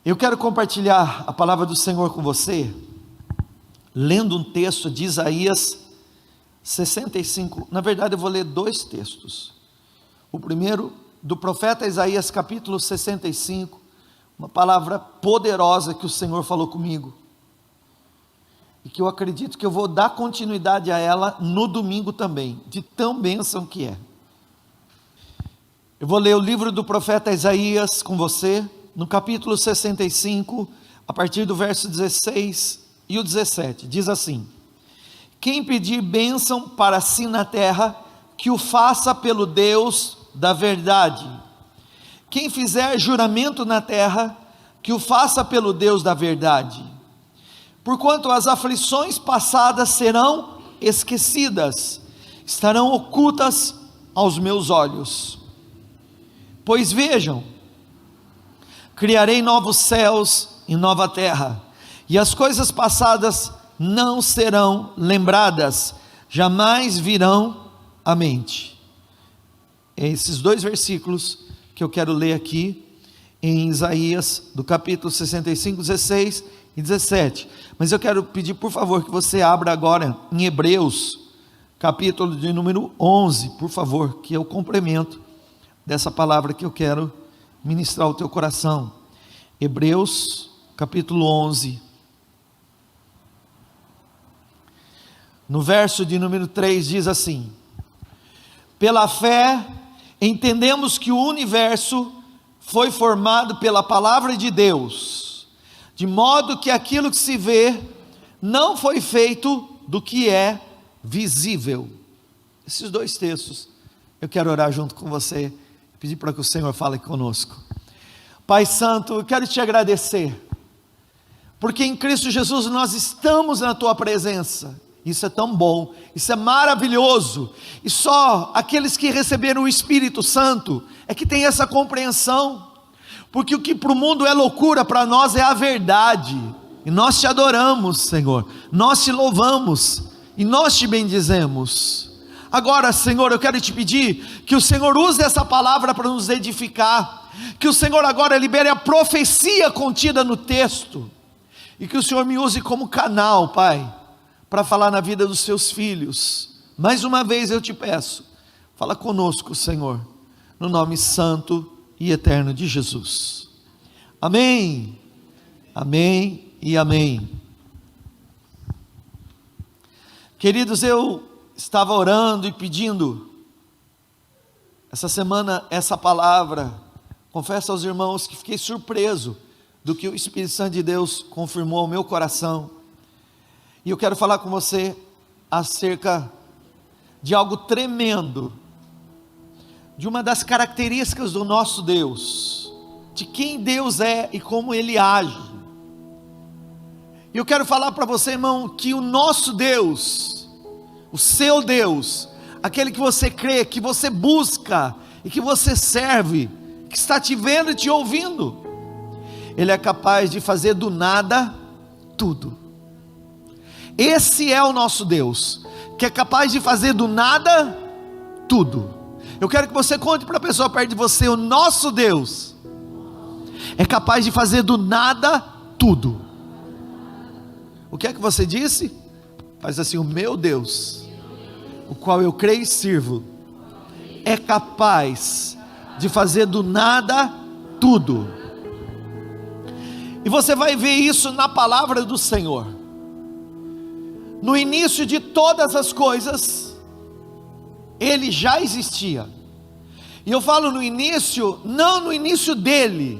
Eu quero compartilhar a palavra do Senhor com você, lendo um texto de Isaías 65. Na verdade eu vou ler dois textos. O primeiro, do profeta Isaías capítulo 65, uma palavra poderosa que o Senhor falou comigo, e que eu acredito que eu vou dar continuidade a ela no domingo também, de tão bênção que é. Eu vou ler o livro do profeta Isaías com você, no capítulo 65, a partir do verso 16 e o 17, diz assim: quem pedir bênção para si na terra, que o faça pelo Deus da verdade. Quem fizer juramento na terra, que o faça pelo Deus da verdade. Porquanto as aflições passadas serão esquecidas, estarão ocultas aos meus olhos. Pois vejam, criarei novos céus e nova terra, e as coisas passadas não serão lembradas, jamais virão à mente. É esses dois versículos que eu quero ler aqui em Isaías, do capítulo 65, 16 e 17. Mas eu quero pedir, por favor, que você abra agora em Hebreus, capítulo de número 11, por favor, que é o complemento dessa palavra que eu quero ministrar ao teu coração. Hebreus, capítulo 11, no verso de número 3, diz assim: pela fé, entendemos que o universo foi formado pela palavra de Deus, de modo que aquilo que se vê, não foi feito do que é visível. Esses dois textos, eu quero orar junto com você, pedir para que o Senhor fale conosco. Pai Santo, eu quero te agradecer, porque em Cristo Jesus nós estamos na tua presença. Isso é tão bom, isso é maravilhoso, e só aqueles que receberam o Espírito Santo é que tem essa compreensão, porque o que para o mundo é loucura, para nós é a verdade, e nós te adoramos, Senhor, nós te louvamos, e nós te bendizemos. Agora, Senhor, eu quero te pedir, que o Senhor use essa palavra para nos edificar, que o Senhor agora libere a profecia contida no texto, e que o Senhor me use como canal, Pai, para falar na vida dos seus filhos. Mais uma vez eu te peço, fala conosco, Senhor, no nome santo e eterno de Jesus. Amém, amém e amém. Queridos, eu estava orando e pedindo essa semana essa palavra. Confesso aos irmãos que fiquei surpreso do que o Espírito Santo de Deus confirmou ao meu coração. E eu quero falar com você acerca de algo tremendo, de uma das características do nosso Deus, de quem Deus é e como Ele age. E eu quero falar para você, irmão, que o nosso Deus, o seu Deus, aquele que você crê, que você busca e que você serve, que está te vendo e te ouvindo, Ele é capaz de fazer do nada tudo. Esse é o nosso Deus, que é capaz de fazer do nada tudo. Eu quero que você conte para a pessoa perto de você: o nosso Deus é capaz de fazer do nada tudo. O que é que você disse? Faz assim: o meu Deus, o qual eu creio e sirvo, é capaz de fazer do nada tudo. E você vai ver isso na palavra do Senhor. No início de todas as coisas, Ele já existia. E eu falo no início, não no início dele,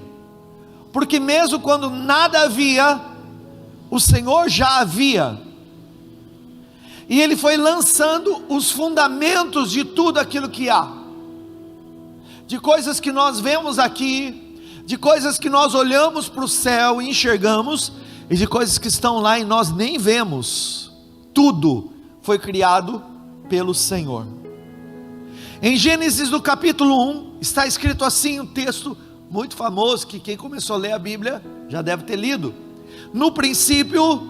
porque mesmo quando nada havia, o Senhor já havia. E Ele foi lançando os fundamentos de tudo aquilo que há, de coisas que nós vemos aqui, de coisas que nós olhamos para o céu e enxergamos, e de coisas que estão lá e nós nem vemos. Tudo foi criado pelo Senhor. Em Gênesis do capítulo 1, está escrito assim, um texto muito famoso, que quem começou a ler a Bíblia, já deve ter lido. No princípio,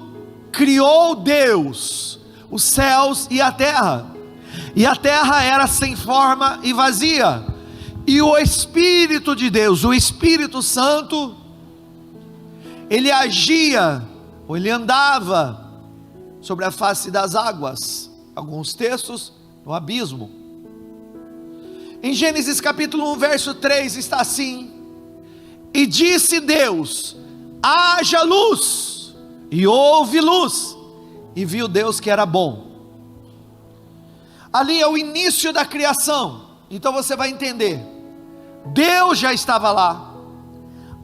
criou Deus os céus e a terra era sem forma e vazia, e o Espírito de Deus, o Espírito Santo, ele agia, ou ele andava sobre a face das águas. Alguns textos, no abismo. Em Gênesis capítulo 1, verso 3 está assim: e disse Deus, haja luz, e houve luz, e viu Deus que era bom. Ali é o início da criação. Então você vai entender, Deus já estava lá,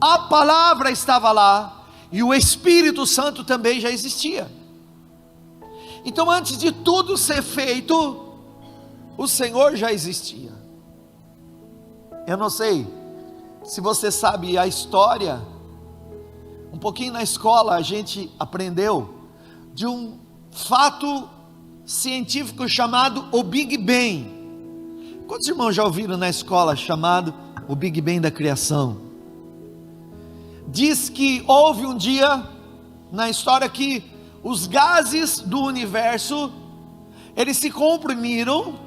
a palavra estava lá, e o Espírito Santo também já existia. Então antes de tudo ser feito, o Senhor já existia. Eu não sei se você sabe a história, um pouquinho na escola a gente aprendeu de um fato científico chamado o Big Bang. Quantos irmãos já ouviram na escola chamado o Big Bang da criação? Diz que houve um dia na história que os gases do universo, eles se comprimiram,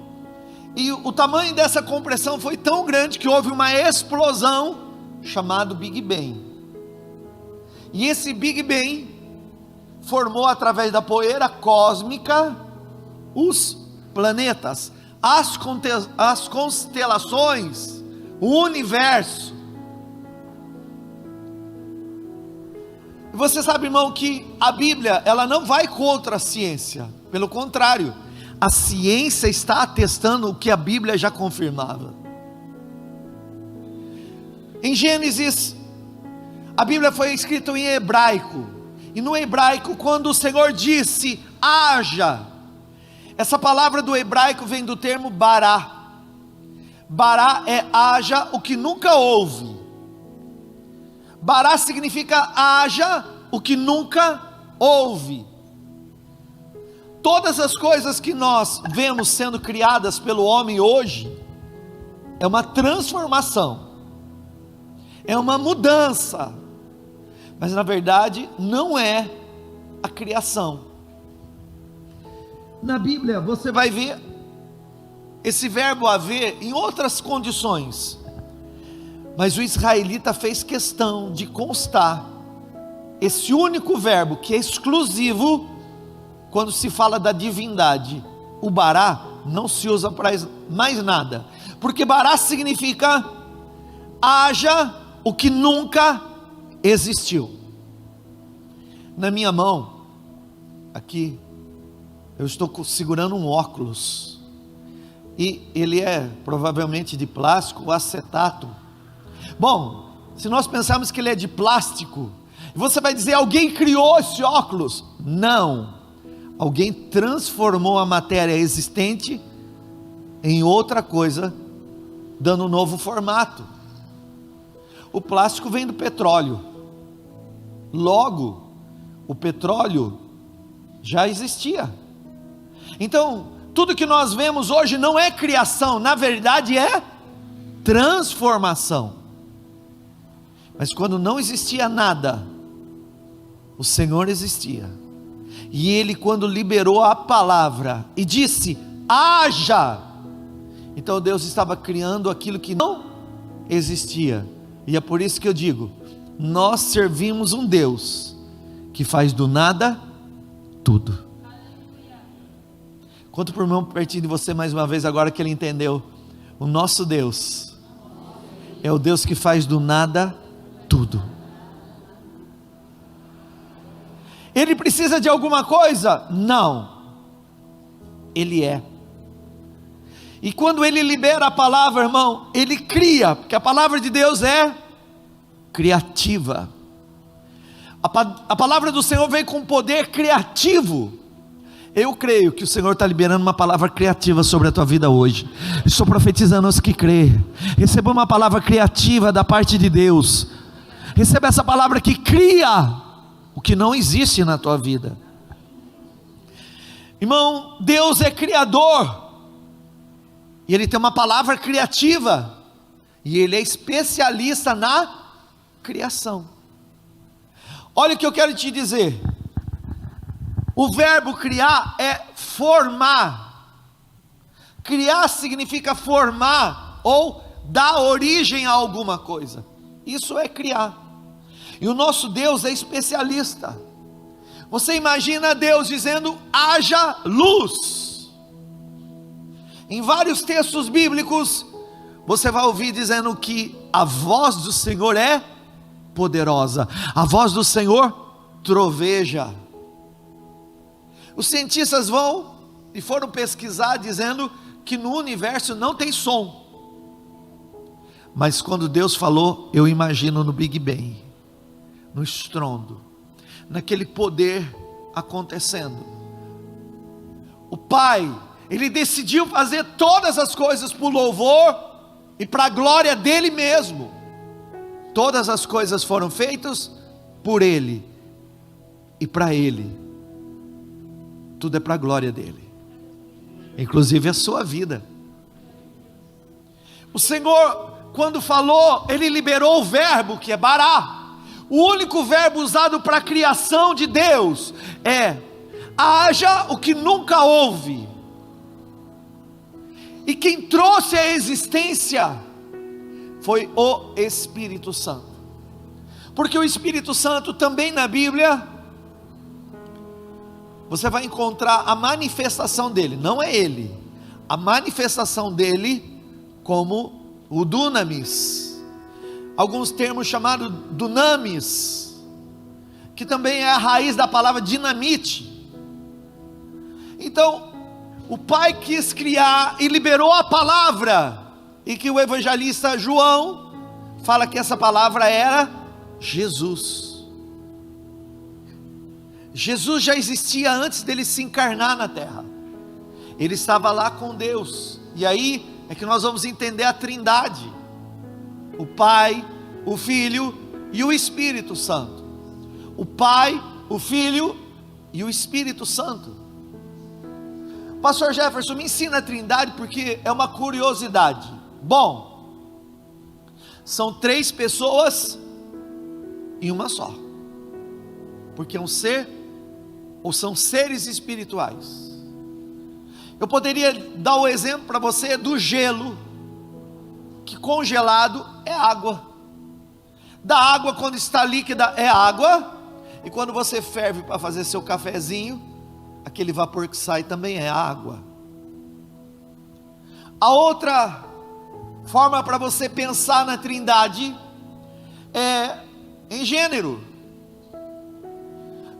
e o tamanho dessa compressão foi tão grande que houve uma explosão chamada Big Bang. E esse Big Bang formou através da poeira cósmica os planetas, as constelações, o universo. E você sabe, irmão, que a Bíblia, ela não vai contra a ciência. Pelo contrário, a ciência está atestando o que a Bíblia já confirmava. Em Gênesis, a Bíblia foi escrita em hebraico. E no hebraico, quando o Senhor disse, haja, essa palavra do hebraico vem do termo bará. Bará é haja o que nunca houve. Bará significa haja o que nunca houve. Todas as coisas que nós vemos sendo criadas pelo homem hoje, é uma transformação, é uma mudança, mas na verdade não é a criação. Na Bíblia você vai ver esse verbo haver em outras condições, mas o israelita fez questão de constar esse único verbo que é exclusivo quando se fala da divindade. O bará não se usa para mais nada, porque bará significa haja o que nunca existiu. Na minha mão, aqui, eu estou segurando um óculos, e ele é provavelmente de plástico ou acetato. Bom, se nós pensarmos que ele é de plástico, você vai dizer, alguém criou esse óculos? Não. Alguém transformou a matéria existente em outra coisa, dando um novo formato. O plástico vem do petróleo. Logo, o petróleo já existia. Então, tudo que nós vemos hoje não é criação, na verdade é transformação. Mas quando não existia nada, o Senhor existia. E Ele, quando liberou a palavra e disse, haja, então Deus estava criando aquilo que não existia. E é por isso que eu digo, nós servimos um Deus que faz do nada tudo. Conta para o irmão pertinho de você mais uma vez, agora que ele entendeu. O nosso Deus é o Deus que faz do nada tudo. Ele precisa de alguma coisa? Não. Ele é. E quando Ele libera a palavra, irmão, Ele cria, porque a palavra de Deus é criativa. A palavra do Senhor vem com poder criativo. Eu creio que o Senhor está liberando uma palavra criativa sobre a tua vida hoje. Estou profetizando aos que crê. Receba uma palavra criativa da parte de Deus. Receba essa palavra que cria o que não existe na tua vida. Irmão, Deus é criador, e Ele tem uma palavra criativa, e Ele é especialista na criação. Olha o que eu quero te dizer, o verbo criar é formar. Criar significa formar, ou dar origem a alguma coisa, isso é criar. E o nosso Deus é especialista. Você imagina Deus dizendo: haja luz. Em vários textos bíblicos, você vai ouvir dizendo que a voz do Senhor é poderosa, a voz do Senhor troveja. Os cientistas vão e foram pesquisar dizendo que no universo não tem som. Mas quando Deus falou, eu imagino no Big Bang, no estrondo, naquele poder acontecendo. O Pai, Ele decidiu fazer todas as coisas por louvor e para a glória dEle mesmo. Todas as coisas foram feitas por Ele e para Ele. Tudo é para a glória dEle, inclusive a sua vida. O Senhor, quando falou, Ele liberou o verbo, que é bará. O único verbo usado para a criação de Deus é: haja o que nunca houve. E quem trouxe a existência foi o Espírito Santo. Porque o Espírito Santo também na Bíblia, você vai encontrar a manifestação dele, não é ele, a manifestação dele como o dunamis, alguns termos chamados dunamis, que também é a raiz da palavra dinamite. Então, o Pai quis criar e liberou a palavra, e que o evangelista João fala que essa palavra era Jesus. Jesus já existia antes dele se encarnar na terra. Ele estava lá com Deus. E aí é que nós vamos entender a Trindade: o Pai, o Filho e o Espírito Santo. O Pai, o Filho e o Espírito Santo. Pastor Jefferson, me ensina a Trindade, porque é uma curiosidade. Bom, são 3 pessoas em uma só, porque é um ser, ou são seres espirituais. Eu poderia dar o exemplo para você do gelo, que congelado é água. Da água, quando está líquida, é água, e quando você ferve para fazer seu cafezinho, aquele vapor que sai também é água. A outra forma para você pensar na Trindade é em gênero.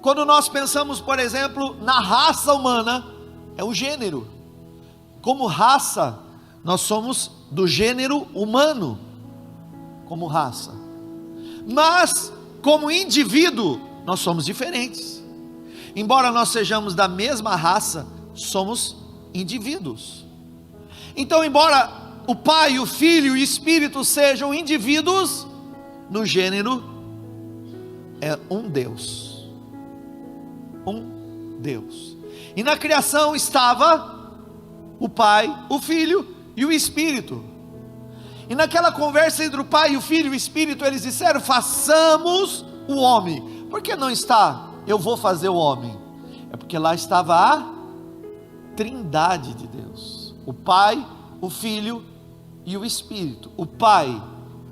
Quando nós pensamos, por exemplo, na raça humana, é o gênero. Como raça, nós somos do gênero humano, como raça. Mas, como indivíduo, nós somos diferentes. Embora nós sejamos da mesma raça, somos indivíduos. Então, embora o Pai, o Filho e o Espírito sejam indivíduos, no gênero é um Deus. Um Deus. E na criação estava o Pai, o Filho e o Espírito. E naquela conversa entre o Pai, o Filho e o Espírito, eles disseram: façamos o homem. Por que não está, eu vou fazer o homem? É porque lá estava a Trindade de Deus: o Pai, o Filho e o Espírito. O Pai,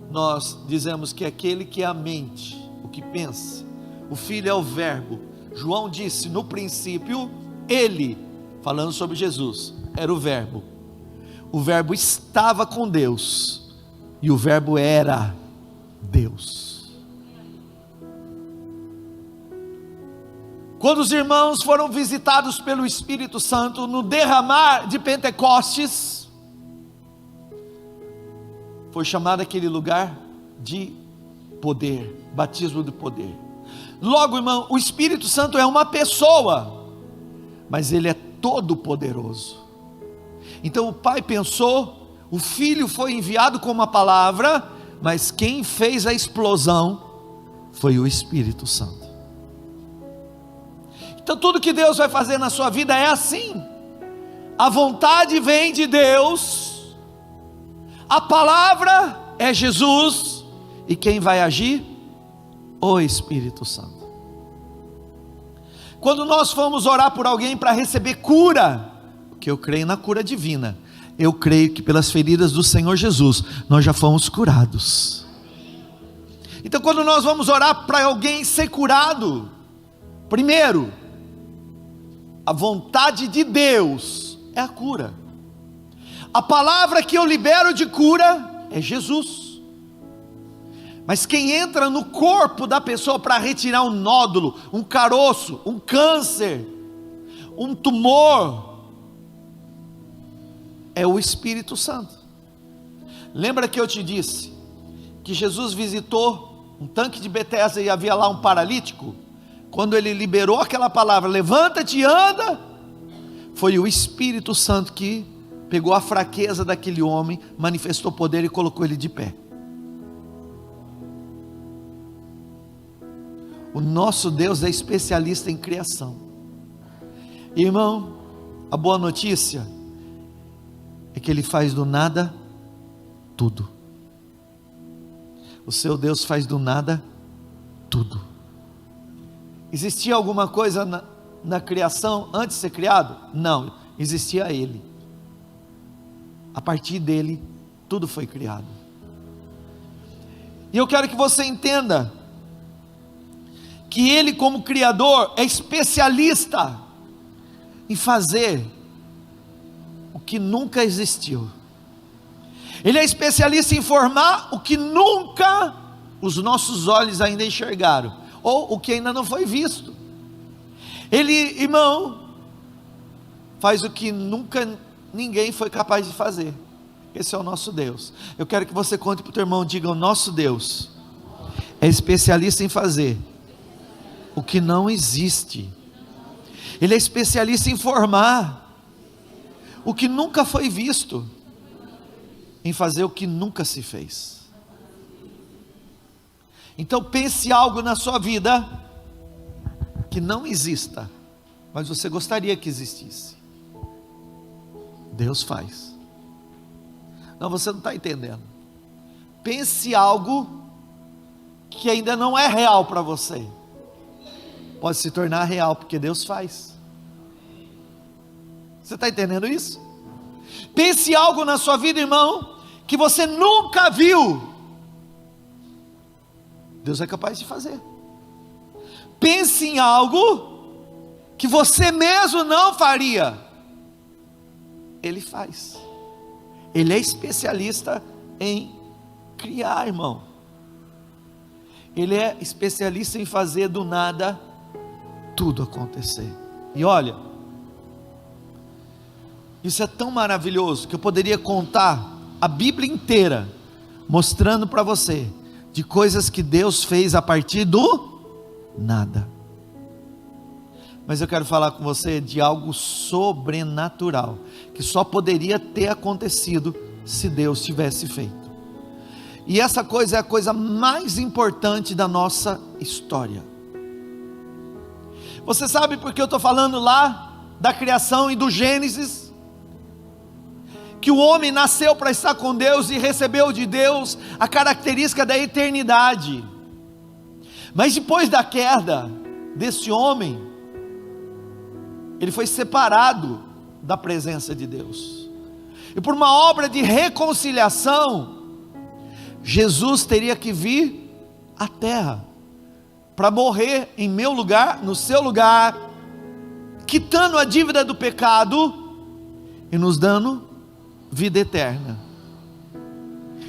nós dizemos que é aquele que é a mente, o que pensa. O Filho é o verbo. João disse: no princípio, ele, falando sobre Jesus, era o verbo. O verbo estava com Deus, e o verbo era Deus. Quando os irmãos foram visitados pelo Espírito Santo, no derramar de Pentecostes, foi chamado aquele lugar de poder, batismo do poder. Logo, irmão, o Espírito Santo é uma pessoa, mas ele é todo poderoso. Então o Pai pensou, o Filho foi enviado com uma palavra, mas quem fez a explosão foi o Espírito Santo. Então tudo que Deus vai fazer na sua vida é assim: a vontade vem de Deus, a palavra é Jesus, e quem vai agir? O Espírito Santo. Quando nós fomos orar por alguém para receber cura, porque eu creio na cura divina, eu creio que pelas feridas do Senhor Jesus, nós já fomos curados. Então, quando nós vamos orar para alguém ser curado, primeiro, a vontade de Deus é a cura. A palavra que eu libero de cura é Jesus. Mas quem entra no corpo da pessoa para retirar um nódulo, um caroço, um câncer, um tumor, é o Espírito Santo. Lembra que eu te disse que Jesus visitou um tanque de Betesda e havia lá um paralítico? Quando ele liberou aquela palavra, levanta-te e anda, foi o Espírito Santo que pegou a fraqueza daquele homem, manifestou poder e colocou ele de pé. O nosso Deus é especialista em criação. Irmão, a boa notícia é que Ele faz do nada tudo. O seu Deus faz do nada tudo. Existia alguma coisa na criação antes de ser criado? Não, existia Ele. A partir dele, tudo foi criado. E eu quero que você entenda que Ele, como Criador, é especialista em fazer o que nunca existiu. Ele é especialista em formar o que nunca os nossos olhos ainda enxergaram, ou o que ainda não foi visto. Ele, irmão, faz o que nunca ninguém foi capaz de fazer. Esse é o nosso Deus. Eu quero que você conte para o teu irmão, diga: o nosso Deus é especialista em fazer o que não existe. Ele é especialista em formar o que nunca foi visto, em fazer o que nunca se fez. Então pense algo na sua vida que não exista, mas você gostaria que existisse. Deus faz. Não, você não está entendendo. Pense algo que ainda não é real para você, pode se tornar real, porque Deus faz. Você está entendendo isso? Pense algo na sua vida, irmão, que você nunca viu, Deus é capaz de fazer. Pense em algo que você mesmo não faria, Ele faz. Ele é especialista em criar, irmão. Ele é especialista em fazer do nada tudo acontecer. E olha, isso é tão maravilhoso que eu poderia contar a Bíblia inteira mostrando para você de coisas que Deus fez a partir do nada. Mas eu quero falar com você de algo sobrenatural, que só poderia ter acontecido se Deus tivesse feito. E essa coisa é a coisa mais importante da nossa história. Você sabe por que eu estou falando lá da criação e do Gênesis? Que o homem nasceu para estar com Deus e recebeu de Deus a característica da eternidade. Mas depois da queda desse homem, ele foi separado da presença de Deus. E por uma obra de reconciliação, Jesus teria que vir à terra para morrer em meu lugar, no seu lugar, quitando a dívida do pecado e nos dando vida eterna.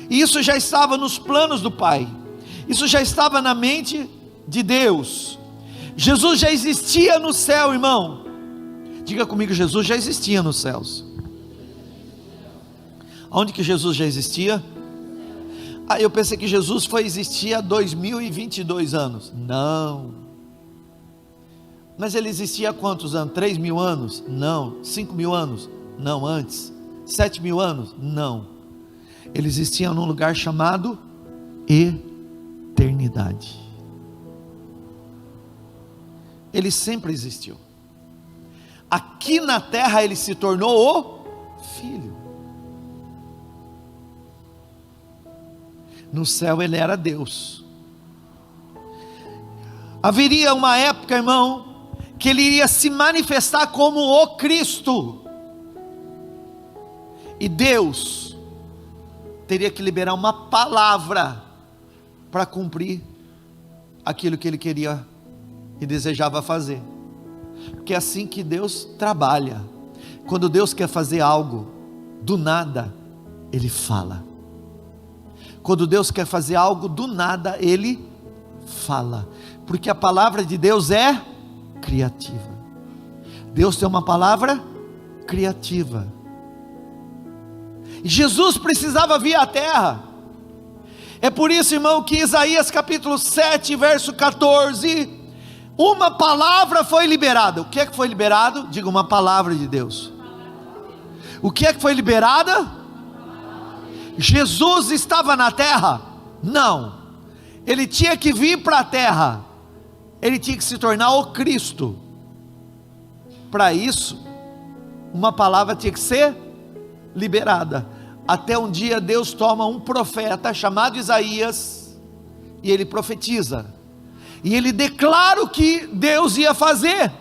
E isso já estava nos planos do Pai, isso já estava na mente de Deus. Jesus já existia no céu, irmão. Diga comigo: Jesus já existia nos céus. Onde que Jesus já existia? Eu pensei que Jesus foi existir há 2022 anos. Não. Mas ele existia há quantos anos? 3.000 anos? Não. 5.000 anos? Não, antes. 7.000 anos? Não. Ele existia num lugar chamado eternidade. Ele sempre existiu. Aqui na terra ele se tornou o Filho. No céu ele era Deus. Haveria uma época, irmão, que ele iria se manifestar como o Cristo. E Deus teria que liberar uma palavra para cumprir aquilo que ele queria e desejava fazer. Porque é assim que Deus trabalha. Quando Deus quer fazer algo, do nada, Ele fala. Quando Deus quer fazer algo, do nada, Ele fala. Porque a palavra de Deus é criativa. Deus tem uma palavra criativa. E Jesus precisava vir à terra. É por isso, irmão, que Isaías capítulo 7, verso 14, uma palavra foi liberada. O que é que foi liberado? Diga, uma palavra de Deus. O que é que foi liberada? Jesus estava na terra? Não. Ele tinha que vir para a terra. Ele tinha que se tornar o Cristo. Para isso, uma palavra tinha que ser liberada. Até um dia Deus toma um profeta chamado Isaías, e ele profetiza, e ele declara o que Deus ia fazer.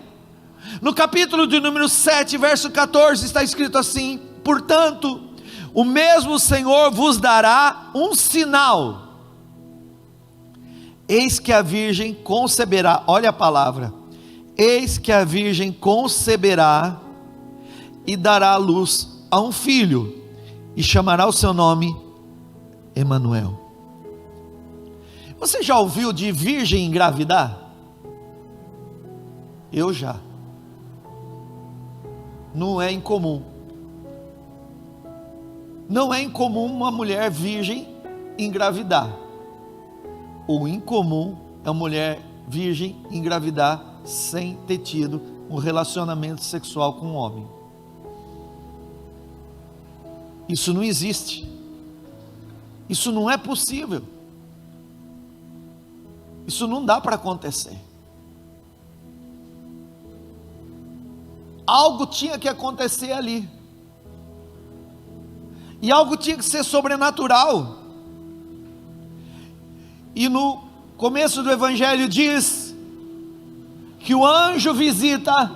No capítulo de número 7, verso 14, está escrito assim: portanto, o mesmo Senhor vos dará um sinal, eis que a virgem conceberá, olha a palavra, eis que a virgem conceberá, e dará à luz a um filho, e chamará o seu nome Emanuel. Você já ouviu de virgem engravidar? Eu já. Não é incomum. Não é incomum uma mulher virgem engravidar. O incomum é uma mulher virgem engravidar sem ter tido um relacionamento sexual com um homem. Isso não existe. Isso não é possível. Isso não dá para acontecer. Algo tinha que acontecer ali. E algo tinha que ser sobrenatural. E no começo do Evangelho diz que o anjo visita,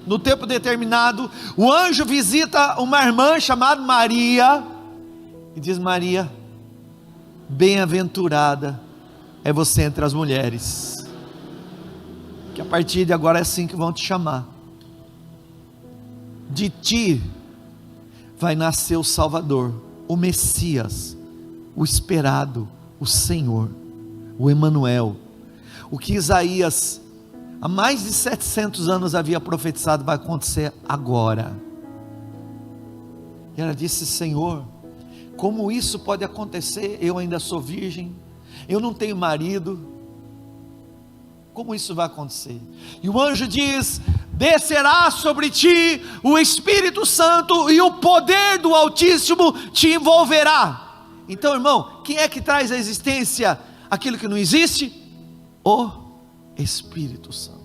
no tempo determinado, o anjo visita uma irmã chamada Maria, e diz: Maria, bem-aventurada é você entre as mulheres, que a partir de agora é assim que vão te chamar. De ti vai nascer o Salvador, o Messias, o esperado, o Senhor, o Emanuel. O que Isaías há mais de 700 anos havia profetizado vai acontecer agora. E ela disse: Senhor, como isso pode acontecer? Eu ainda sou virgem, eu não tenho marido, como isso vai acontecer? E o anjo diz: descerá sobre ti o Espírito Santo, e o poder do Altíssimo te envolverá. Então, irmão, quem é que traz à existência aquilo que não existe? O Espírito Santo.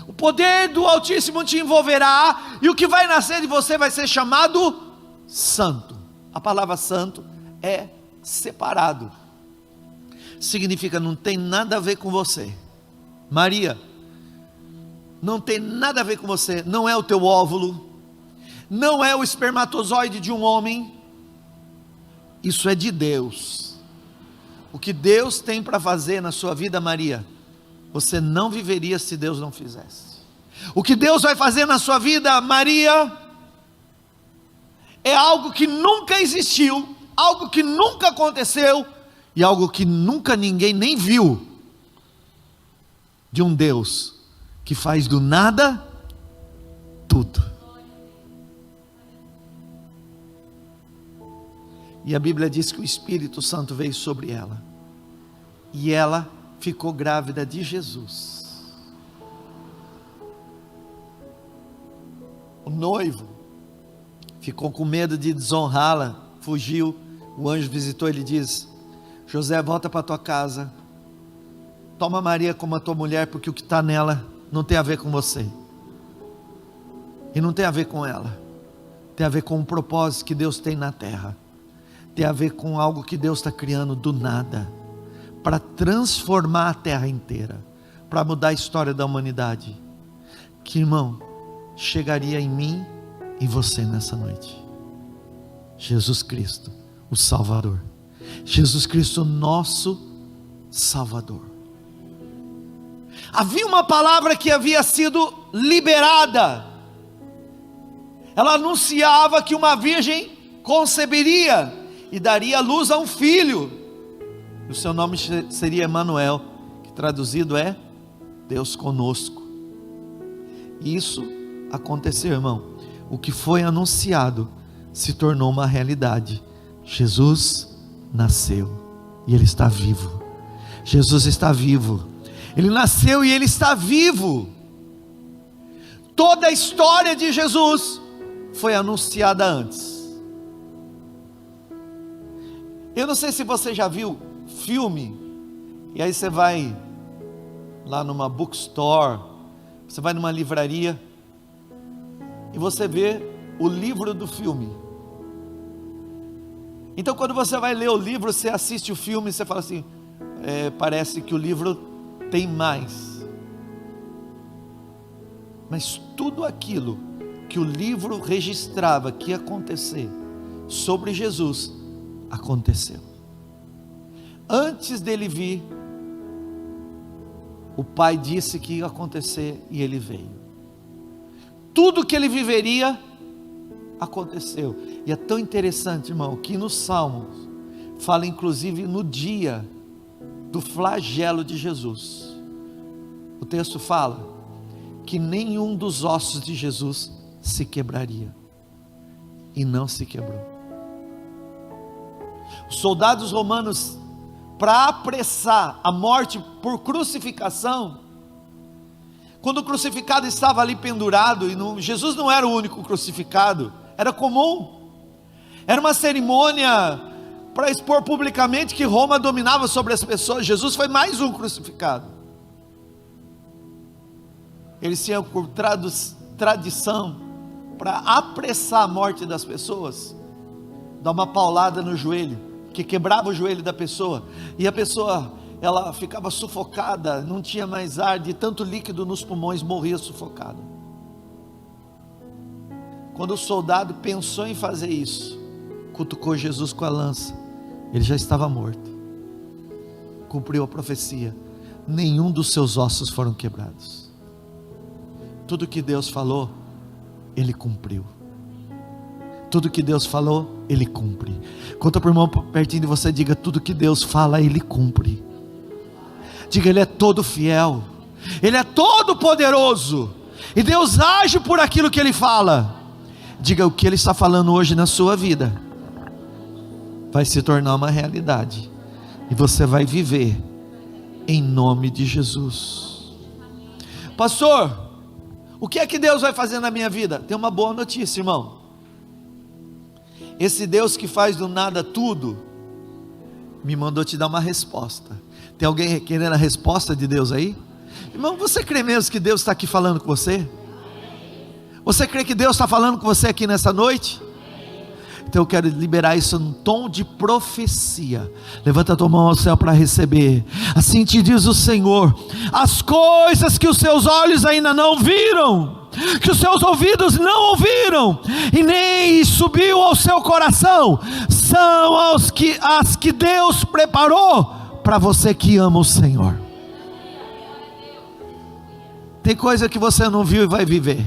O poder do Altíssimo te envolverá, e o que vai nascer de você vai ser chamado santo. A palavra santo é separado, significa não tem nada a ver com você. Maria, não tem nada a ver com você, não é o teu óvulo, não é o espermatozoide de um homem, isso é de Deus. O que Deus tem para fazer na sua vida, Maria, você não viveria se Deus não fizesse. O que Deus vai fazer na sua vida, Maria, é algo que nunca existiu, algo que nunca aconteceu, e algo que nunca ninguém nem viu, de um Deus que faz do nada tudo. E a Bíblia diz que o Espírito Santo veio sobre ela, e ela ficou grávida de Jesus. O noivo ficou com medo de desonrá-la, fugiu. O anjo visitou ele e diz: José, volta para tua casa, toma Maria como a tua mulher, porque o que está nela não tem a ver com você, e não tem a ver com ela, tem a ver com um propósito que Deus tem na terra, tem a ver com algo que Deus está criando do nada, para transformar a terra inteira, para mudar a história da humanidade. Que, irmão, chegaria em mim e você nessa noite? Jesus Cristo, o Salvador, Jesus Cristo, nosso Salvador. Havia uma palavra que havia sido liberada. Ela anunciava que uma virgem conceberia e daria luz a um filho. O seu nome seria Emanuel, que traduzido é Deus conosco. E isso aconteceu, irmão. O que foi anunciado se tornou uma realidade. Jesus nasceu e Ele está vivo. Jesus está vivo. Ele nasceu e Ele está vivo. Toda a história de Jesus foi anunciada antes. Eu não sei se você já viu filme, e aí você vai lá numa bookstore, você vai numa livraria, e você vê o livro do filme. Então quando você vai ler o livro, você assiste o filme, e você fala assim, parece que o livro tem mais. Mas tudo aquilo que o livro registrava que ia acontecer sobre Jesus, aconteceu. Antes dele vir, o Pai disse que ia acontecer e ele veio. Tudo que ele viveria, aconteceu. E é tão interessante, irmão, que nos Salmos, fala inclusive no dia do flagelo de Jesus. O texto fala que nenhum dos ossos de Jesus se quebraria. E não se quebrou. Os soldados romanos, para apressar a morte por crucificação, quando o crucificado estava ali pendurado, e Jesus não era o único crucificado, era comum, era uma cerimônia para expor publicamente que Roma dominava sobre as pessoas. Jesus foi mais um crucificado. Eles tinham por tradição, para apressar a morte das pessoas, dar uma paulada no joelho, que quebrava o joelho da pessoa, e a pessoa, ela ficava sufocada, não tinha mais ar, de tanto líquido nos pulmões, morria sufocada. Quando o soldado pensou em fazer isso, cutucou Jesus com a lança, ele já estava morto. Cumpriu a profecia, nenhum dos seus ossos foram quebrados. Tudo que Deus falou, Ele cumpriu. Tudo que Deus falou, Ele cumpre. Conta para o irmão pertinho de você, diga: tudo que Deus fala, Ele cumpre. Diga: Ele é todo fiel, Ele é todo poderoso, e Deus age por aquilo que Ele fala. Diga: o que Ele está falando hoje na sua vida vai se tornar uma realidade, e você vai viver em nome de Jesus. Pastor, o que é que Deus vai fazer na minha vida? Tem uma boa notícia, irmão. Esse Deus que faz do nada tudo, me mandou te dar uma resposta. Tem alguém querendo a resposta de Deus aí? Irmão, você crê mesmo que Deus está aqui falando com você? Você crê que Deus está falando com você aqui nessa noite? Então eu quero liberar isso num tom de profecia. Levanta a tua mão ao céu para receber. Assim te diz o Senhor: as coisas que os seus olhos ainda não viram, que os seus ouvidos não ouviram, e nem subiu ao seu coração, são as que Deus preparou para você que ama o Senhor. Tem coisa que você não viu e vai viver.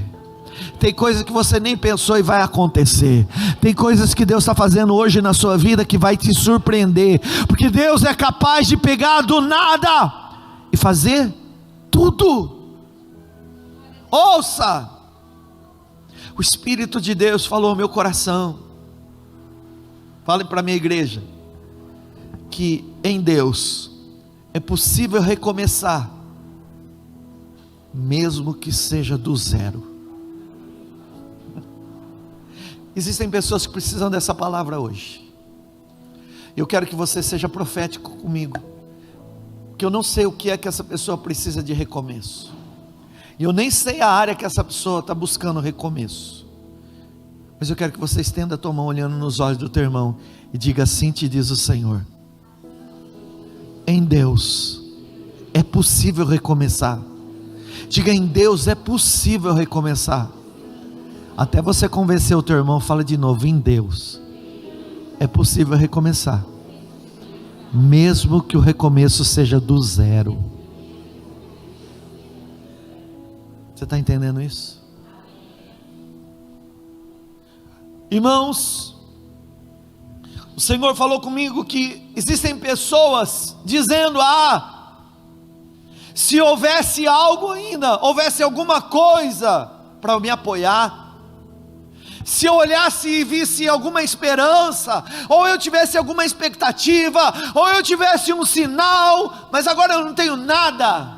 Tem coisas que você nem pensou e vai acontecer. Tem coisas que Deus está fazendo hoje na sua vida que vai te surpreender, porque Deus é capaz de pegar do nada e fazer tudo. Ouça, o Espírito de Deus falou ao meu coração. Fale para a minha igreja que em Deus é possível recomeçar, mesmo que seja do zero. Existem pessoas que precisam dessa palavra hoje. Eu quero que você seja profético comigo, porque eu não sei o que é que essa pessoa precisa de recomeço, e eu nem sei a área que essa pessoa está buscando recomeço, mas eu quero que você estenda a tua mão olhando nos olhos do teu irmão e diga: assim te diz o Senhor, em Deus é possível recomeçar. Diga: em Deus é possível recomeçar. Até você convencer o teu irmão, fala de novo: em Deus é possível recomeçar. mesmo que o recomeço seja do zero. Você está entendendo isso? Irmãos, o Senhor falou comigo que existem pessoas dizendo: se houvesse algo ainda, houvesse alguma coisa para me apoiar, se eu olhasse e visse alguma esperança, ou eu tivesse alguma expectativa, ou eu tivesse um sinal, mas agora eu não tenho nada.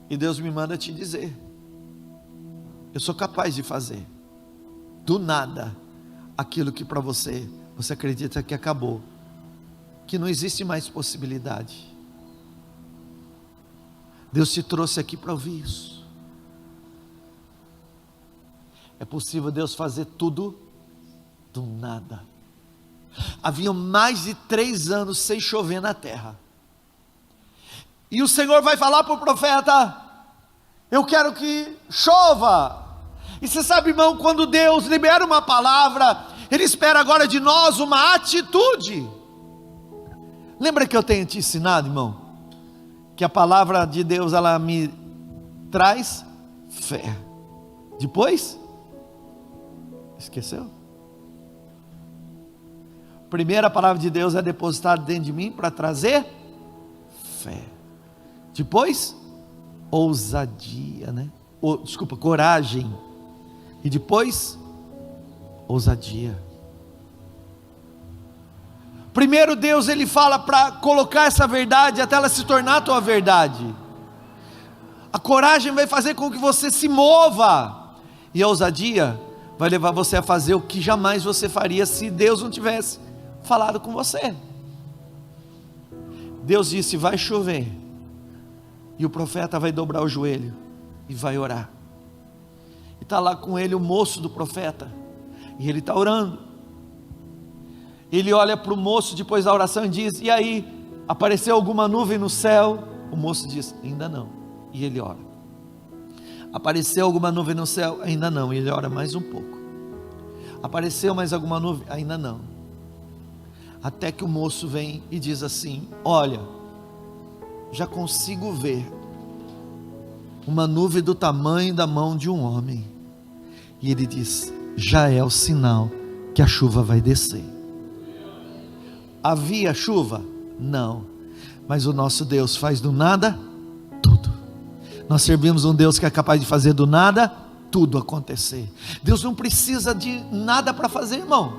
E Deus me manda te dizer: eu sou capaz de fazer do nada aquilo que para você acredita que acabou, que não existe mais possibilidade. Deus te trouxe aqui para ouvir isso. É possível Deus fazer tudo do nada. Havia mais de 3 anos sem chover na terra, e o Senhor vai falar para o profeta: eu quero que chova. E você sabe, irmão, quando Deus libera uma palavra, Ele espera agora de nós uma atitude. Lembra que eu tenho te ensinado, irmão, que a palavra de Deus, ela me traz fé. Depois, esqueceu? Primeiro, a palavra de Deus é depositada dentro de mim para trazer fé. Depois, ousadia, coragem. E depois, ousadia. Primeiro, Deus, Ele fala para colocar essa verdade até ela se tornar a tua verdade. A coragem vai fazer com que você se mova, e a ousadia vai levar você a fazer o que jamais você faria se Deus não tivesse falado com você. Deus disse: vai chover, e o profeta vai dobrar o joelho e vai orar. E está lá com ele o moço do profeta, e ele está orando. Ele olha para o moço depois da oração e diz: e aí, apareceu alguma nuvem no céu? O moço diz: ainda não. E ele ora. Apareceu alguma nuvem no céu? Ainda não. E ele ora mais um pouco. Apareceu mais alguma nuvem? Ainda não. Até que o moço vem e diz assim: olha, já consigo ver uma nuvem do tamanho da mão de um homem. E ele diz: já é o sinal que a chuva vai descer. Havia chuva? Não. Mas o nosso Deus faz do nada tudo. Nós servimos um Deus que é capaz de fazer do nada tudo acontecer. Deus não precisa de nada para fazer, irmão.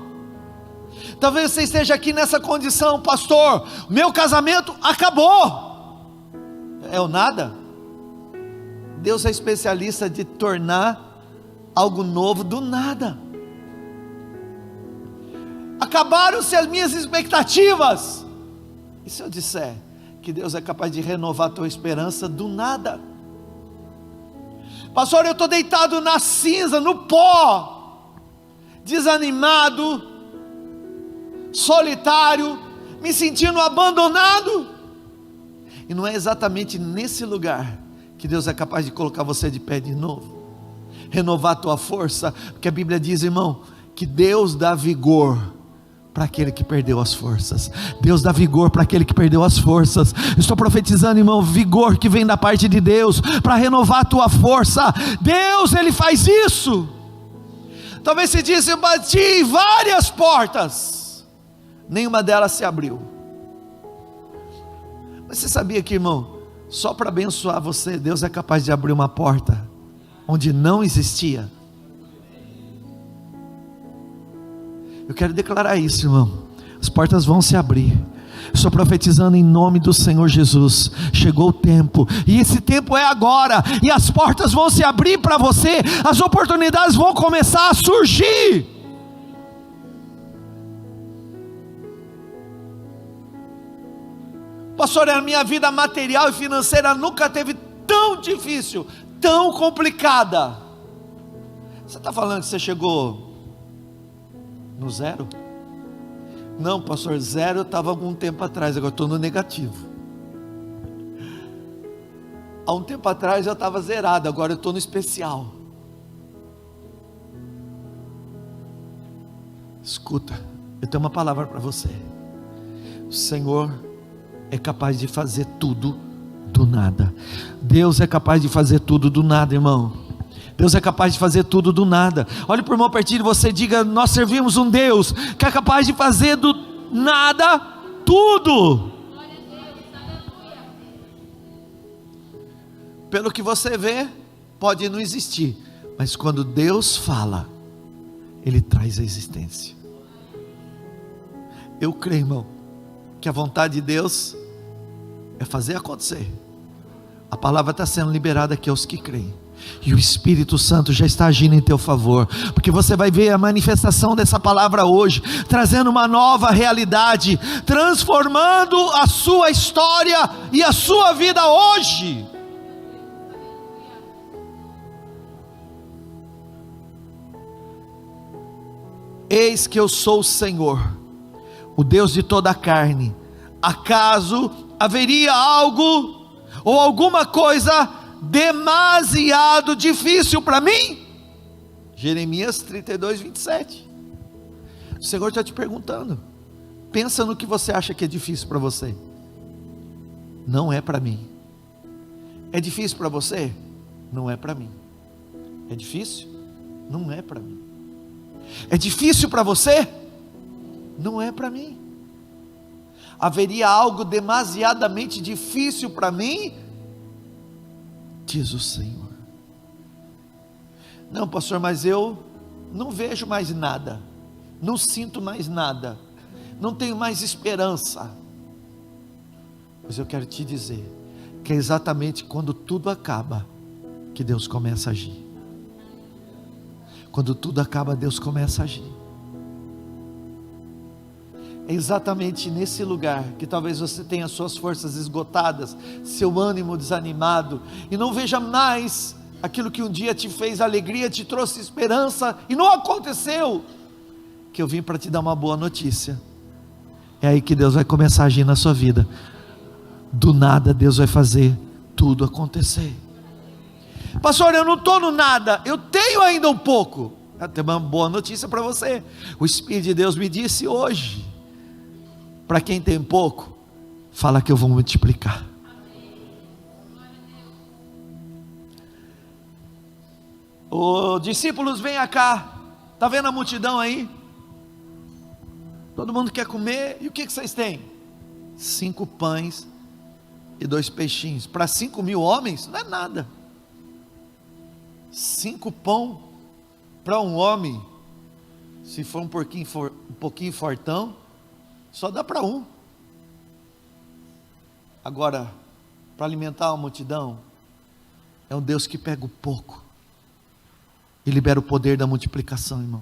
Talvez você esteja aqui nessa condição: pastor, meu casamento acabou. É o nada? Deus é especialista de tornar algo novo do nada. Acabaram-se as minhas expectativas. E se eu disser que Deus é capaz de renovar a tua esperança do nada? Pastor, eu estou deitado na cinza, no pó, desanimado, solitário, me sentindo abandonado. E não é exatamente nesse lugar que Deus é capaz de colocar você de pé de novo, renovar a tua força, porque a Bíblia diz, irmão, que Deus dá vigor para aquele que perdeu as forças. Deus dá vigor para aquele que perdeu as forças. Estou profetizando, irmão, vigor que vem da parte de Deus para renovar a tua força. Deus, Ele faz isso. Talvez você diz: eu bati em várias portas, nenhuma delas se abriu. Mas você sabia que, irmão, só para abençoar você, Deus é capaz de abrir uma porta onde não existia? Eu quero declarar isso, irmão. As portas vão se abrir. Estou profetizando em nome do Senhor Jesus. Chegou o tempo, e esse tempo é agora, e as portas vão se abrir para você, as oportunidades vão começar a surgir. Pastor, a minha vida material e financeira nunca teve tão difícil, tão complicada. Você está falando que você chegou no zero? Não, pastor, zero eu estava algum tempo atrás, agora estou no negativo. Há um tempo atrás eu estava zerado, agora eu estou no especial. Escuta, eu tenho uma palavra para você. O Senhor é capaz de fazer tudo do nada. Deus é capaz de fazer tudo do nada, irmão. Deus é capaz de fazer tudo do nada. Olhe para o irmão pertinho e você diga: nós servimos um Deus que é capaz de fazer do nada tudo. Pelo que você vê, pode não existir, mas quando Deus fala, Ele traz a existência. Eu creio, irmão, que a vontade de Deus é fazer acontecer. A palavra está sendo liberada aqui aos que creem, e o Espírito Santo já está agindo em teu favor, porque você vai ver a manifestação dessa palavra hoje, trazendo uma nova realidade, transformando a sua história e a sua vida hoje. Eis que eu sou o Senhor, o Deus de toda a carne. Acaso haveria algo ou alguma coisa demasiado difícil para mim? Jeremias 32, 27. O Senhor está te perguntando. Pensa no que você acha que é difícil para você. Não é para mim. É difícil para você? Não é para mim. É difícil? Não é para mim. É difícil para você? Não é para mim. Haveria algo demasiadamente difícil para mim? Diz o Senhor. Não, pastor, mas eu não vejo mais nada, não sinto mais nada, não tenho mais esperança. Mas eu quero te dizer que é exatamente quando tudo acaba que Deus começa a agir. Quando tudo acaba, Deus começa a agir. É exatamente nesse lugar que talvez você tenha suas forças esgotadas, seu ânimo desanimado, e não veja mais aquilo que um dia te fez alegria, te trouxe esperança, e não aconteceu, que eu vim para te dar uma boa notícia. É aí que Deus vai começar a agir na sua vida. Do nada Deus vai fazer tudo acontecer. Pastor, eu não estou no nada, eu tenho ainda um pouco. Eu tenho uma boa notícia para você. O Espírito de Deus me disse hoje: para quem tem pouco, fala que eu vou multiplicar. Os discípulos, venham cá. Está vendo a multidão aí? Todo mundo quer comer. E o que vocês têm? 5 pães e 2 peixinhos. Para 5.000 homens, não é nada. 5 pão para um homem, se for um pouquinho fortão, só dá para um. Agora, para alimentar uma multidão, é um Deus que pega o pouco e libera o poder da multiplicação, irmão.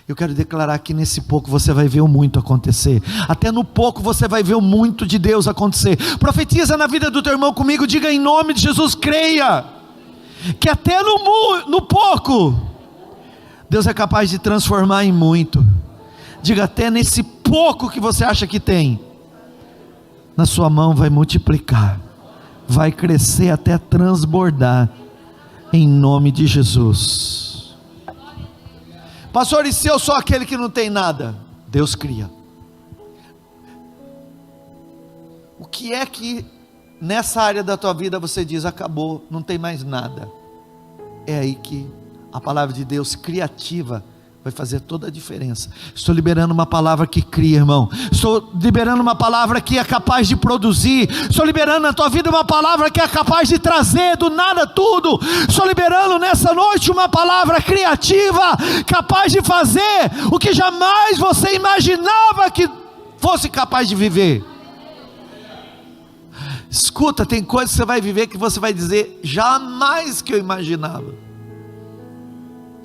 Eu quero declarar que nesse pouco você vai ver o muito acontecer. Até no pouco você vai ver o muito de Deus acontecer. Profetiza na vida do teu irmão comigo, diga em nome de Jesus, creia que até no pouco Deus é capaz de transformar em muito. Diga: até nesse pouco que você acha que tem, na sua mão vai multiplicar, vai crescer até transbordar, em nome de Jesus. Pastor, e se eu sou aquele que não tem nada? Deus cria. O que é que nessa área da tua vida você diz: acabou, não tem mais nada? É aí que a palavra de Deus criativa vai fazer toda a diferença. Estou liberando uma palavra que cria, irmão. Estou liberando uma palavra que é capaz de produzir. Estou liberando na tua vida uma palavra que é capaz de trazer do nada tudo. Estou liberando nessa noite uma palavra criativa, capaz de fazer o que jamais você imaginava que fosse capaz de viver. Escuta, tem coisas que você vai viver que você vai dizer: jamais que eu imaginava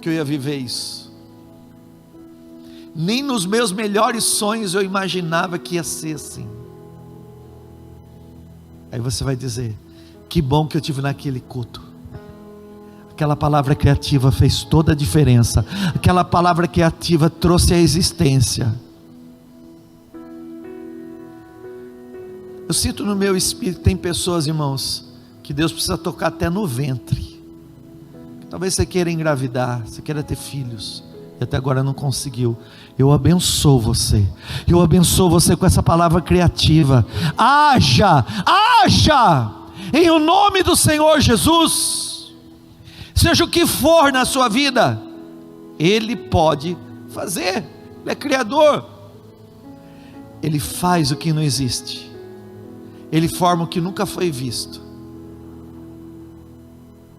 que eu ia viver isso. Nem nos meus melhores sonhos eu imaginava que ia ser assim. Aí você vai dizer: que bom que eu tive naquele culto. Aquela palavra criativa fez toda a diferença. Aquela palavra criativa trouxe a existência. Eu sinto no meu espírito, tem pessoas, irmãos, que Deus precisa tocar até no ventre. Talvez você queira engravidar, você queira ter filhos. e até agora não conseguiu. Eu abençoo você. Eu abençoo você com essa palavra criativa. Haja, haja, em o nome do Senhor Jesus. Seja o que for na sua vida, Ele pode fazer. Ele é Criador. Ele faz o que não existe. Ele forma o que nunca foi visto.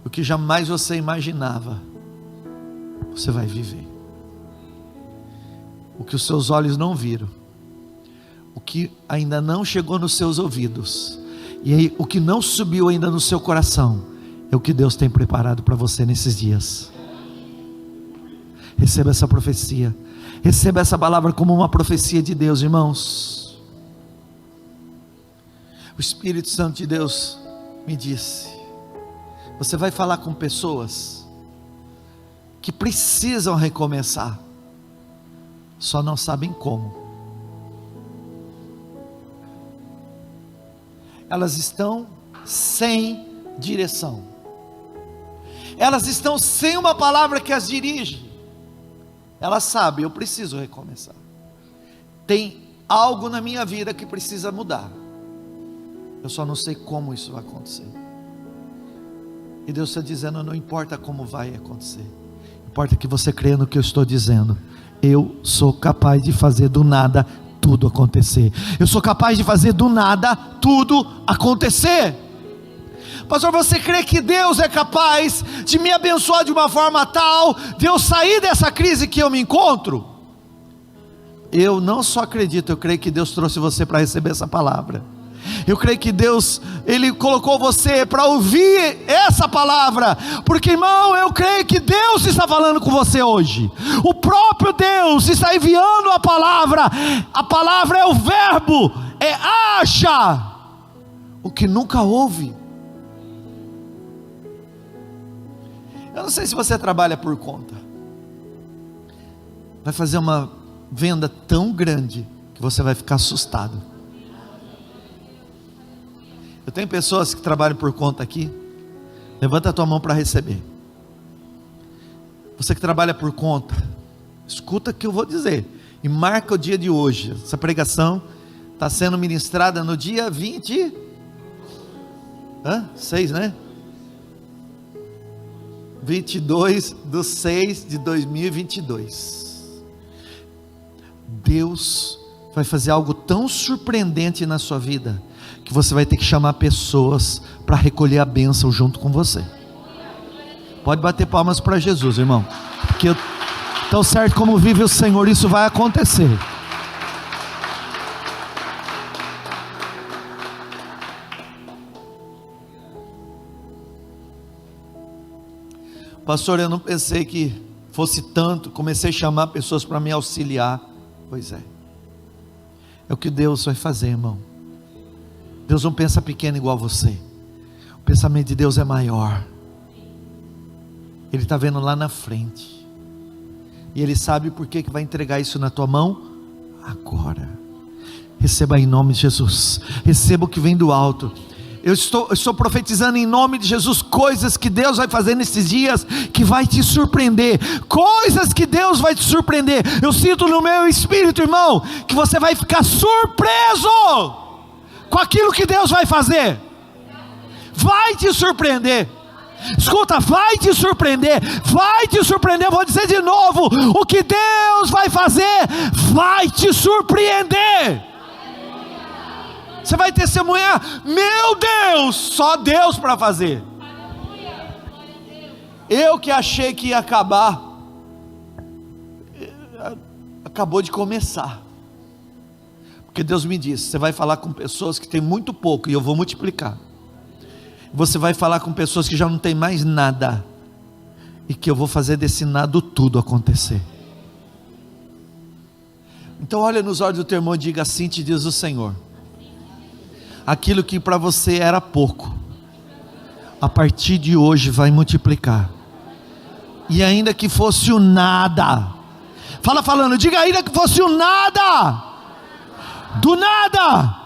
O que jamais você imaginava, você vai viver. O que os seus olhos não viram, o que ainda não chegou nos seus ouvidos, e aí, o que não subiu ainda no seu coração, é o que Deus tem preparado para você nesses dias. Receba essa profecia, receba essa palavra como uma profecia de Deus, irmãos. O Espírito Santo de Deus me disse: você vai falar com pessoas que precisam recomeçar, só não sabem como. Elas estão sem direção, elas estão sem uma palavra que as dirige. Elas sabem, eu preciso recomeçar, tem algo na minha vida que precisa mudar, eu só não sei como isso vai acontecer. E Deus está dizendo: não importa como vai acontecer, importa que você creia no que eu estou dizendo. Eu sou capaz de fazer do nada tudo acontecer. Eu sou capaz de fazer do nada tudo acontecer. Pastor, você crê que Deus é capaz de me abençoar de uma forma tal, de eu sair dessa crise que eu me encontro? Eu não só acredito, eu creio que Deus trouxe você para receber essa palavra. Eu creio que Deus, Ele colocou você para ouvir essa palavra, porque, irmão, eu creio que Deus está falando com você hoje. O próprio Deus está enviando a palavra é o verbo, é haja, o que nunca houve. Eu não sei se você trabalha por conta, vai fazer uma venda tão grande que você vai ficar assustado. Eu tenho pessoas que trabalham por conta aqui. Levanta a tua mão para receber. Você que trabalha por conta, escuta o que eu vou dizer e marca o dia de hoje. Essa pregação está sendo ministrada no dia 6, né? 22/6/2022. Deus vai fazer algo tão surpreendente na sua vida, que você vai ter que chamar pessoas para recolher a bênção junto com você. Pode bater palmas para Jesus, irmão, porque tão certo como vive o Senhor, isso vai acontecer. Pastor, eu não pensei que fosse tanto. Comecei a chamar pessoas para me auxiliar. Pois é o que Deus vai fazer, irmão. Deus não pensa pequeno igual você. O pensamento de Deus é maior. Ele está vendo lá na frente, e Ele sabe por que vai entregar isso na tua mão agora. Receba em nome de Jesus. Receba o que vem do alto. Eu estou profetizando em nome de Jesus coisas que Deus vai fazer nesses dias, que vai te surpreender. Coisas que Deus vai te surpreender. Eu sinto no meu espírito, irmão, que você vai ficar surpreso com aquilo que Deus vai fazer. Vai te surpreender. Escuta, vai te surpreender. Vai te surpreender. Vou dizer de novo: o que Deus vai fazer vai te surpreender. Você vai testemunhar: meu Deus, só Deus para fazer. Eu que achei que ia acabar, acabou de começar. Porque Deus me disse: você vai falar com pessoas que têm muito pouco, e eu vou multiplicar. Você vai falar com pessoas que já não tem mais nada, e que eu vou fazer desse nada tudo acontecer. Então olha nos olhos do teu irmão e diga: assim te diz o Senhor. Aquilo que para você era pouco, a partir de hoje vai multiplicar. E ainda que fosse o nada, diga: ainda que fosse o nada, do nada,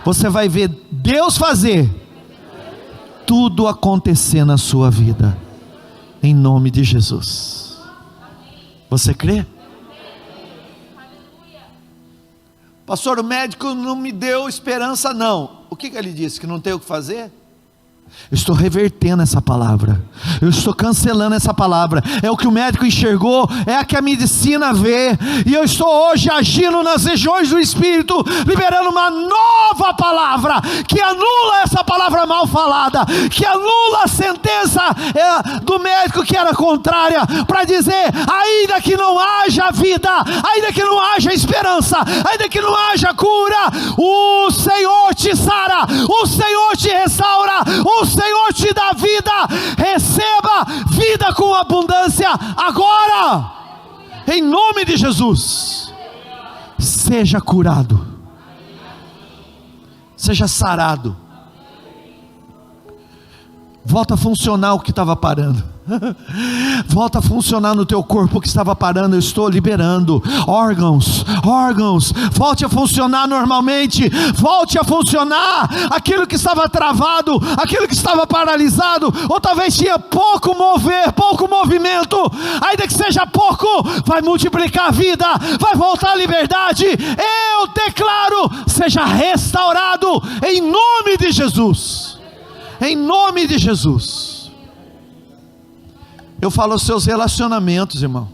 você vai ver Deus fazer tudo acontecer na sua vida, em nome de Jesus. Você crê? Pastor, o médico não me deu esperança não. O que ele disse? Que não tem o que fazer? Eu estou revertendo essa palavra, eu estou cancelando essa palavra. É o que o médico enxergou, é a que a medicina vê, e eu estou hoje agindo nas regiões do Espírito, liberando uma nova palavra, que anula essa palavra mal falada, que anula a sentença do médico que era contrária, para dizer, ainda que não haja vida, ainda que não haja esperança, ainda que não haja cura, o Senhor te sara, o Senhor te restaura, o Senhor te dá vida. Receba vida com abundância agora, em nome de Jesus. Seja curado, seja sarado, volta a funcionar o que estava parando. Volta a funcionar no teu corpo o que estava parando. Eu estou liberando órgãos, volte a funcionar normalmente. Volte a funcionar aquilo que estava travado, aquilo que estava paralisado, ou talvez tinha pouco movimento, ainda que seja pouco, vai multiplicar a vida, vai voltar a liberdade. Eu declaro, seja restaurado em nome de Jesus, em nome de Jesus. Eu falo aos seus relacionamentos, irmão.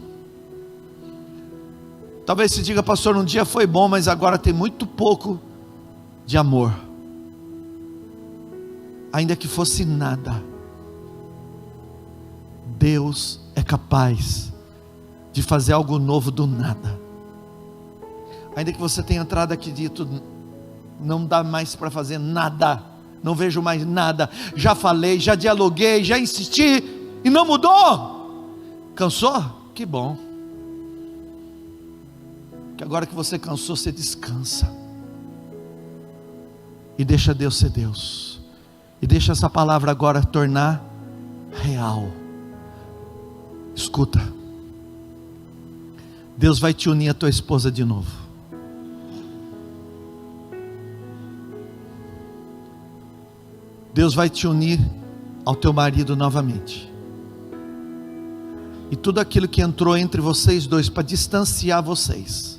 Talvez se diga, pastor, um dia foi bom, mas agora tem muito pouco de amor. Ainda que fosse nada, Deus é capaz de fazer algo novo do nada. Ainda que você tenha entrado aqui dito, não dá mais para fazer nada, não vejo mais nada, já falei, já dialoguei, já insisti, e não mudou. Cansou? Que bom. Que agora que você cansou, você descansa e deixa Deus ser Deus, e deixa essa palavra agora tornar real. Escuta, Deus vai te unir a tua esposa de novo. Deus vai te unir ao teu marido novamente. E tudo aquilo que entrou entre vocês dois para distanciar vocês,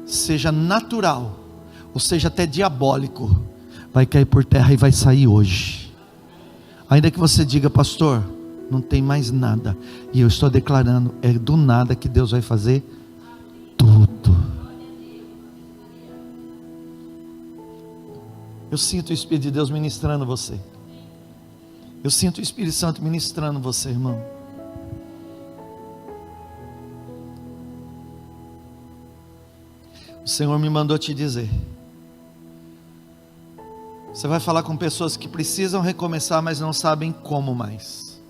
seja natural, ou seja até diabólico, vai cair por terra e vai sair hoje. Ainda que você diga, pastor, não tem mais nada, e eu estou declarando, é do nada que Deus vai fazer tudo. Eu sinto o Espírito de Deus ministrando você. Eu sinto o Espírito Santo ministrando você, irmão. O Senhor me mandou te dizer, você vai falar com pessoas que precisam recomeçar, mas não sabem como mais.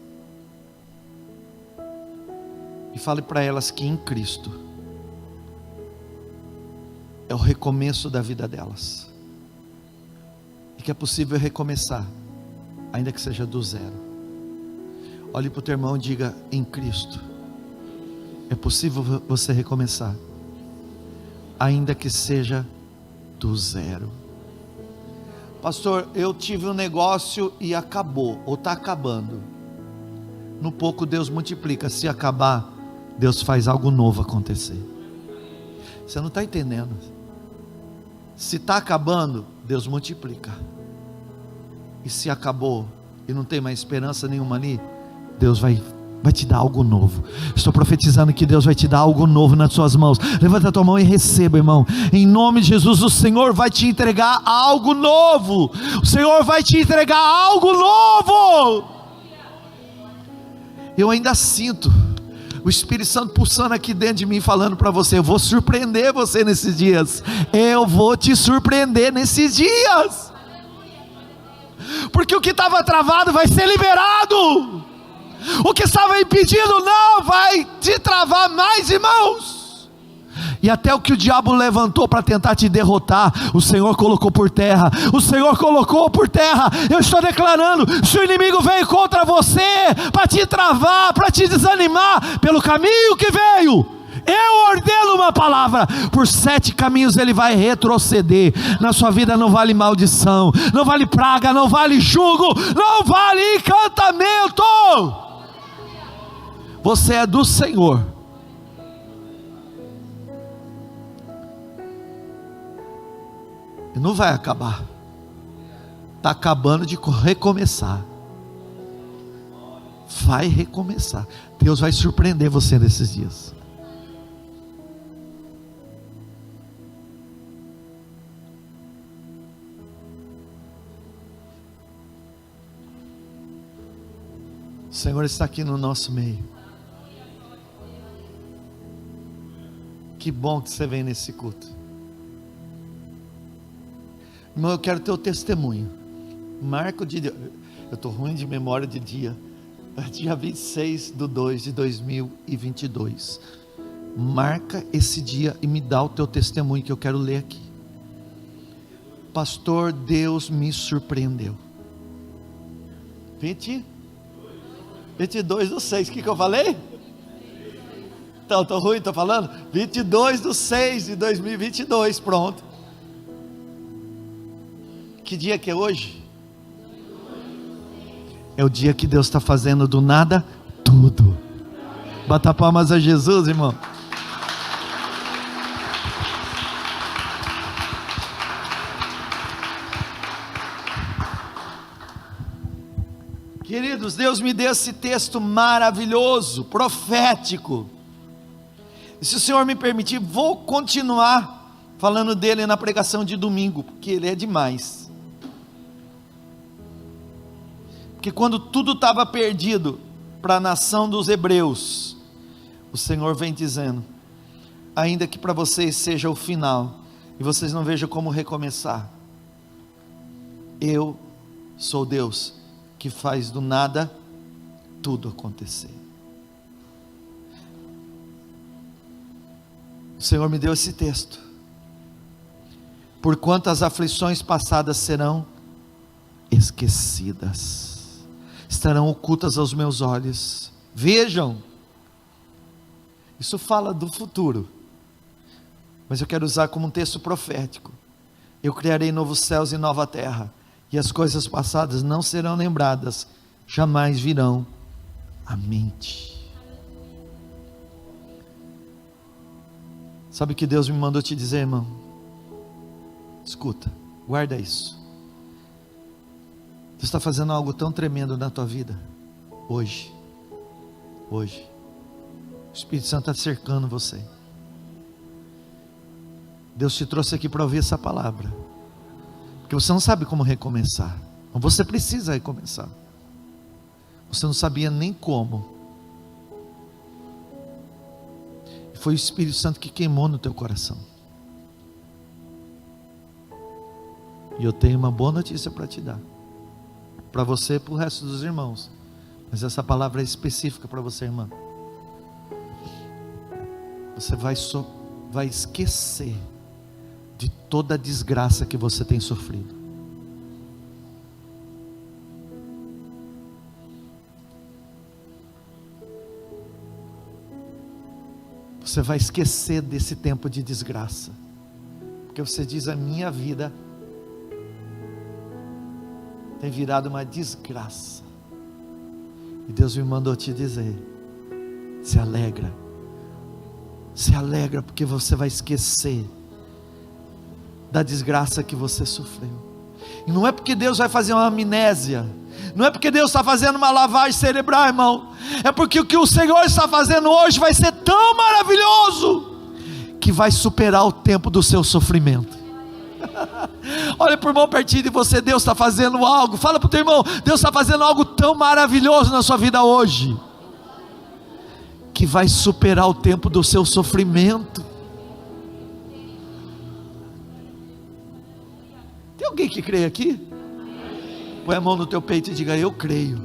E fale para elas que em Cristo é o recomeço da vida delas, e que é possível recomeçar, ainda que seja do zero. Olhe para o teu irmão e diga, em Cristo é possível você recomeçar, ainda que seja do zero. Pastor, eu tive um negócio e acabou, ou está acabando. No pouco Deus multiplica, se acabar, Deus faz algo novo acontecer. Você não está entendendo. Se está acabando, Deus multiplica. E se acabou e não tem mais esperança nenhuma ali, Deus vai te dar algo novo. Estou profetizando que Deus vai te dar algo novo nas suas mãos. Levanta a tua mão e receba, irmão. Em nome de Jesus, o Senhor vai te entregar algo novo. O Senhor vai te entregar algo novo. Eu ainda sinto o Espírito Santo pulsando aqui dentro de mim, falando para você, eu vou surpreender você nesses dias. Eu vou te surpreender nesses dias. Porque o que estava travado vai ser liberado. O que estava impedindo não vai te travar mais, irmãos. E até o que o diabo levantou para tentar te derrotar, o Senhor colocou por terra. O Senhor colocou por terra. Eu estou declarando, se o inimigo veio contra você para te travar, para te desanimar pelo caminho que veio, eu ordeno uma palavra, por 7 caminhos ele vai retroceder. Na sua vida não vale maldição, não vale praga, não vale jugo, não vale encantamento. Você é do Senhor. E não vai acabar. Está acabando de recomeçar. Vai recomeçar. Deus vai surpreender você nesses dias. O Senhor está aqui no nosso meio. Que bom que você vem nesse culto. Irmão, eu quero teu testemunho. Marco de... Eu estou ruim de memória de dia. Dia 26/2/2022. Marca esse dia e me dá o teu testemunho que eu quero ler aqui. Pastor, Deus me surpreendeu. 22/6. O que eu falei? Então, estou ruim, estou falando? 22/6/2022. Pronto. Que dia que é hoje? É o dia que Deus está fazendo do nada tudo. Bata palmas a Jesus, irmão. Queridos, Deus me deu esse texto maravilhoso, profético. E se o Senhor me permitir, vou continuar falando dele na pregação de domingo, porque ele é demais. Porque quando tudo estava perdido para a nação dos hebreus, o Senhor vem dizendo: ainda que para vocês seja o final, e vocês não vejam como recomeçar, eu sou Deus que faz do nada tudo acontecer. O Senhor me deu esse texto. Porquanto as aflições passadas serão esquecidas, estarão ocultas aos meus olhos. Vejam, isso fala do futuro, mas eu quero usar como um texto profético. Eu criarei novos céus e nova terra, e as coisas passadas não serão lembradas, jamais virão à mente. Sabe o que Deus me mandou te dizer, irmão? Escuta, guarda isso. Deus está fazendo algo tão tremendo na tua vida hoje. O Espírito Santo está cercando você. Deus te trouxe aqui para ouvir essa palavra, porque você não sabe como recomeçar, mas você precisa recomeçar. Você não sabia nem como, e foi o Espírito Santo que queimou no teu coração. E eu tenho uma boa notícia para te dar, para você e para o resto dos irmãos, mas essa palavra é específica para você, irmã. Você vai esquecer de toda a desgraça que você tem sofrido. Você vai esquecer desse tempo de desgraça, porque você diz: a minha vida tem virado uma desgraça. E Deus me mandou te dizer: se alegra, porque você vai esquecer da desgraça que você sofreu. E não é porque Deus vai fazer uma amnésia, não é porque Deus está fazendo uma lavagem cerebral, irmão, é porque o que o Senhor está fazendo hoje vai ser tão maravilhoso, que vai superar o tempo do seu sofrimento. Olha para o irmão pertinho de você: Deus está fazendo algo. Fala para o teu irmão: Deus está fazendo algo tão maravilhoso na sua vida hoje, que vai superar o tempo do seu sofrimento. Tem alguém que crê aqui? Põe a mão no teu peito e diga: eu creio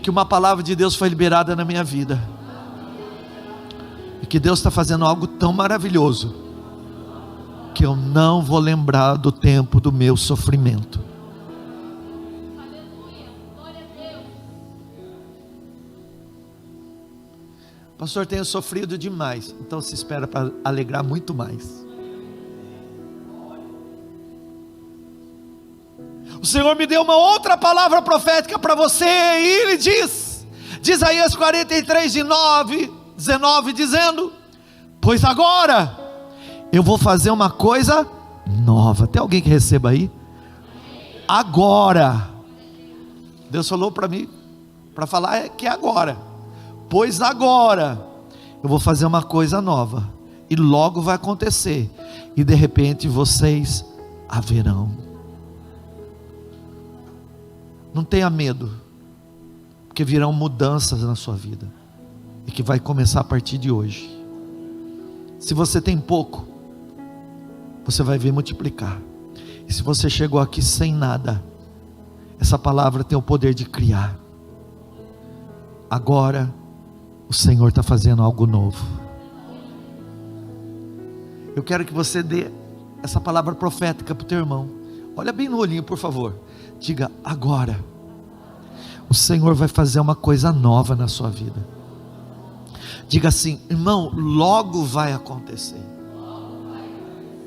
que uma palavra de Deus foi liberada na minha vida, e que Deus está fazendo algo tão maravilhoso, que eu não vou lembrar do tempo do meu sofrimento. Pastor, tenho sofrido demais. Então se espera para alegrar muito mais. O Senhor me deu uma outra palavra profética para você, e Ele diz: de Isaías 43, 19, dizendo: pois agora eu vou fazer uma coisa nova. Tem alguém que receba aí? Agora. Deus falou para mim, para falar que é agora. Pois agora eu vou fazer uma coisa nova, e logo vai acontecer, e de repente vocês a verão. Não tenha medo, porque virão mudanças na sua vida, e que vai começar a partir de hoje. Se você tem pouco, você vai ver multiplicar. E se você chegou aqui sem nada, essa palavra tem o poder de criar. Agora o Senhor está fazendo algo novo. Eu quero que você dê essa palavra profética para o teu irmão. Olha bem no olhinho, por favor. Diga: agora o Senhor vai fazer uma coisa nova na sua vida. Diga assim: irmão, logo vai acontecer.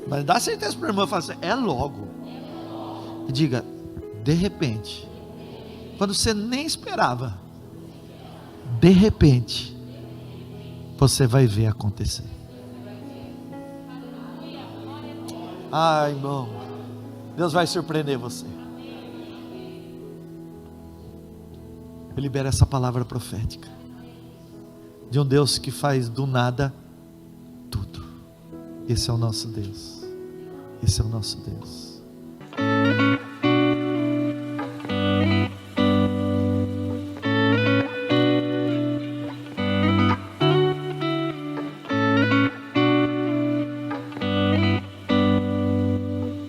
Mas dá certeza para o irmão, fala assim: é logo. E diga: de repente, quando você nem esperava, de repente, você vai ver acontecer. Ah, irmão, Deus vai surpreender você. Eu libero essa palavra profética de um Deus que faz do nada tudo. Esse é o nosso Deus. Esse é o nosso Deus.